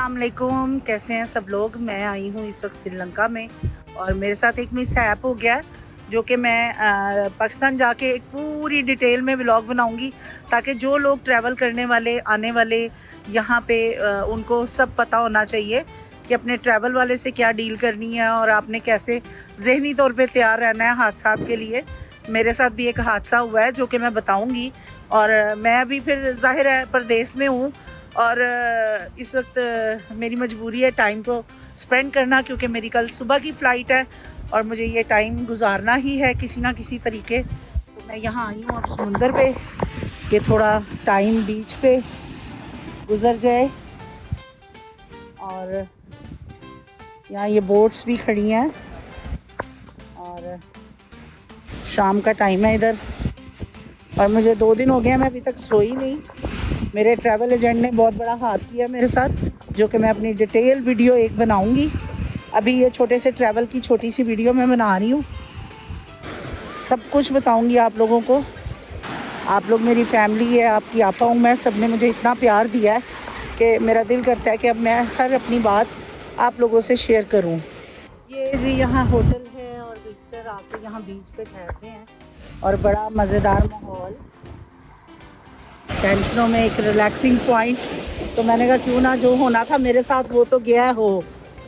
अस्सलाम वालेकुम, कैसे हैं सब लोग। मैं आई हूँ इस वक्त श्रीलंका में और मेरे साथ एक मिस हैप हो गया जो कि मैं पाकिस्तान जाके एक पूरी डिटेल में व्लॉग बनाऊंगी ताकि जो लोग ट्रैवल करने वाले आने वाले यहाँ पे उनको सब पता होना चाहिए कि अपने ट्रैवल वाले से क्या डील करनी है और आपने कैसे ज़हनी तौर पे तैयार रहना है हादसात के लिए। मेरे साथ भी एक हादसा हुआ है जो कि मैं बताऊंगी और मैं अभी फिर ज़ाहिर है परदेश में हूँ और इस वक्त मेरी मजबूरी है टाइम को स्पेंड करना क्योंकि मेरी कल सुबह की फ़्लाइट है और मुझे ये टाइम गुजारना ही है किसी ना किसी तरीके। तो मैं यहाँ आई हूँ अब समुंदर पे कि थोड़ा टाइम बीच पे गुजर जाए और यहाँ ये बोट्स भी खड़ी हैं और शाम का टाइम है इधर और मुझे 2 दिन हो गए मैं अभी तक सोई नहीं। मेरे ट्रैवल एजेंट ने बहुत बड़ा हाथ किया मेरे साथ जो कि मैं अपनी डिटेल वीडियो एक बनाऊंगी। अभी ये छोटे से ट्रैवल की छोटी सी वीडियो मैं बना रही हूँ, सब कुछ बताऊंगी आप लोगों को। आप लोग मेरी फैमिली है, आपकी आपा हूँ मैं, सब ने मुझे इतना प्यार दिया है कि मेरा दिल करता है कि अब मैं हर अपनी बात आप लोगों से शेयर करूँ। ये जी यहाँ होटल है और विजिटर आके यहाँ बीच पे ठहरते हैं और बड़ा मज़ेदार माहौल, टेंशनों में एक रिलैक्सिंग पॉइंट। तो मैंने कहा क्यों ना जो होना था मेरे साथ वो तो गया हो,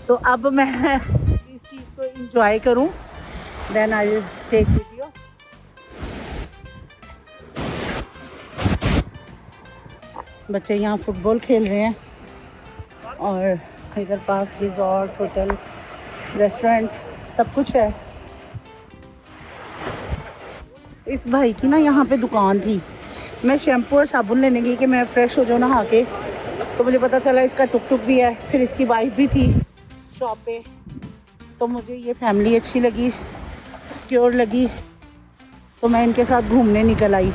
तो अब मैं इस चीज़ को एंजॉय करूं। Then I will take video. बच्चे यहाँ फुटबॉल खेल रहे हैं और इधर पास रिजॉर्ट, होटल, रेस्टोरेंट्स सब कुछ है। इस भाई की ना यहाँ पे दुकान थी, मैं शैम्पू और साबुन लेने गई कि मैं फ़्रेश हो जाऊँ नहा के, तो मुझे पता चला इसका टुक टुक भी है, फिर इसकी वाइफ भी थी शॉप पे। तो मुझे ये फैमिली अच्छी लगी, सिक्योर लगी, तो मैं इनके साथ घूमने निकल आई।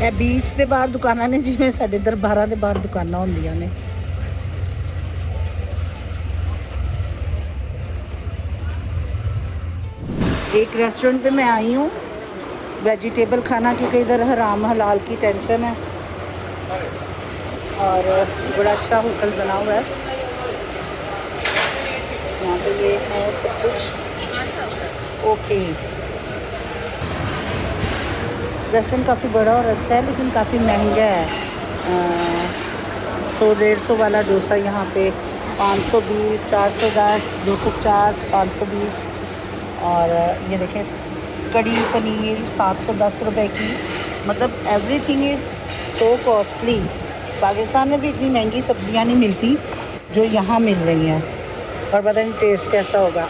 ए बीच के बाहर दुकानां ने जिवें साडे दरबारां दे बाहर दुकानां होंदियां ने। एक रेस्टोरेंट पे मैं आई हूँ वेजिटेबल खाना क्योंकि इधर हराम हलाल की टेंशन है और बड़ा अच्छा होटल बना हुआ है यहाँ पे। ये है सब कुछ ओके। रेस्टोरेंट काफ़ी बड़ा और अच्छा है लेकिन काफ़ी महंगा है। 100-150 वाला डोसा यहाँ पे 520, 410, 250, 520 और ये देखें कड़ी पनीर 710 रुपए की। मतलब everything is so costly. Pakistan में भी इतनी महंगी सब्जियां नहीं मिलती जो यहाँ मिल रही हैं और पता नहीं टेस्ट कैसा होगा।